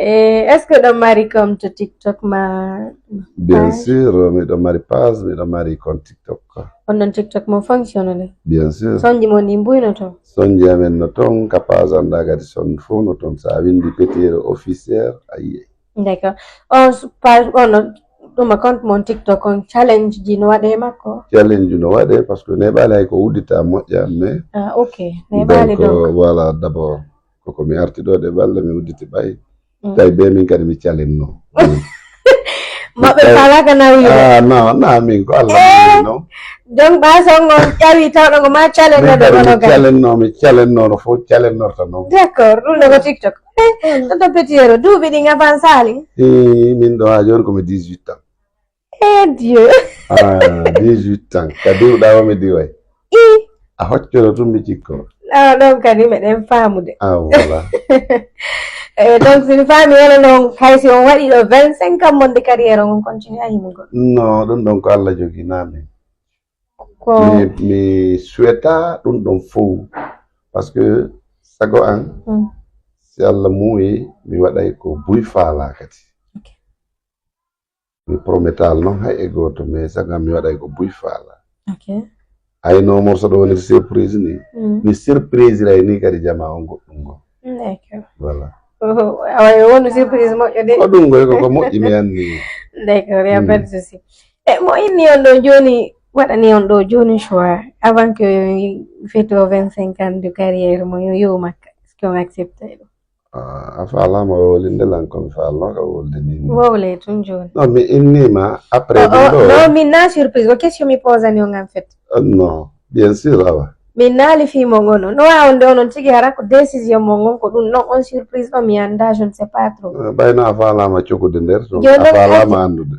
Et est-ce que dans mari comme to TikTok Bien sûr, mais dans mari page, mais dans mari compte TikTok. On dans TikTok mo fonctionne. Bien sûr. Sonji mo nimbuy no to. Sonji amen no ton capaz andaga di son fo no ton sa windi petit officier ayi. D'accord. On page on ma compte mon TikTok on challenge ji no wade makko. Challenge no wade parce que ne balay ko udita moƴƴa mais. Ah OK. Ne balé donc. Voilà d'abord koko mi arti do de balle mi uditi bay. Tay be min kadi mi challenge no. Maɓe falaka nawi non min ko Allah no donc ba songo ƴawi tawɗo ngo ma challenge ɗo ɗono mi challenge no fo challenge norta no d'accord ɗum ɗo ko TikTok toto petiyero duuɓi ɗi ngafan sali min ɗo ha joni komi 18 ans Dieu 18 ans ka diwɗa womi diway a hoccoro tum mi cikko ɗon kadi meɗen famude voilà donc sini faami wala noon haysi on waɗi ɗo 25 ans monde carrière on continue a yimugol non ɗum ɗon ko Allah joginami ko mi souhaita ɗum ɗon fof par ce que sago an si Allah muuyi mi waɗay ko buy faala kadi mi prometal noon hay e goto mais sago an mi waɗay ko buy faala ayno morso ɗo woni surprise ni mi surprise ray ni kadi jama on goɗɗum ngo d'accord voilà awa wonu surprise moƴƴo de ko ɗum ngoy koko moƴƴi mi anni d'accord y a pas de souci mo inni on ɗo joni waɗani on ɗo joni choix avant que fete o 25 ans de carrière mo yo makka est ce que on accepte ɗo a faalama wolinde lan komi faalno ka wolde ni wowle tun joni non mi innima après ɗum ɗo non min na surprise ko question mi posani on en fait non bien sûr awa min naali fimo ngono no wawde onon tigi hara ko décision mo ngon ko ɗum non on surprise ɗo mi anda je ne sais pas trop ɓayno a faalama cokude nder donc a faalama andude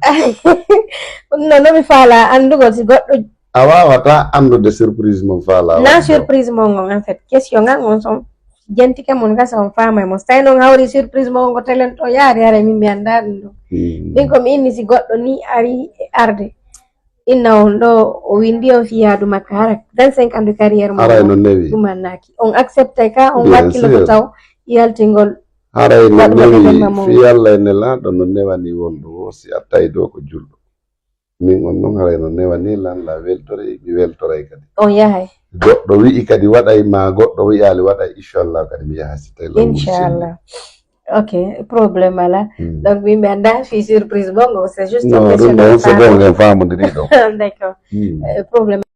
non nomi faala andugol si goɗɗo a wawata andude surprise mom faala na surprise mo ngon en fait question ngan on son jentike mon gasa on faama mo tawi noon hawri surprise mo ngo telen to yaari hara min mi anda ɗum ɗo ɗin komi inni si goɗɗo ni ari arde inna on ɗo o windi on fiyaadu makka hara 25 ans de carrière mo haray no newi ɗum annaki on accepte ka on wakkilo taw yaltingol haray no newi fi Allah ene laaɗo no newani wonɗo si a tawi ɗo ko julɗo min on noon haray no newani lan la weltore mi weltoray kadi on yahay goɗɗo wi'i kadi waɗay ma goɗɗo wi'ali waɗay inchallah kadi mi yaha si tawi inchallah ok problème ala donc min mi anda fi surprise bongo c'est juste non ɗum ɗon c'est bon en famodiri ɗo d'accord problème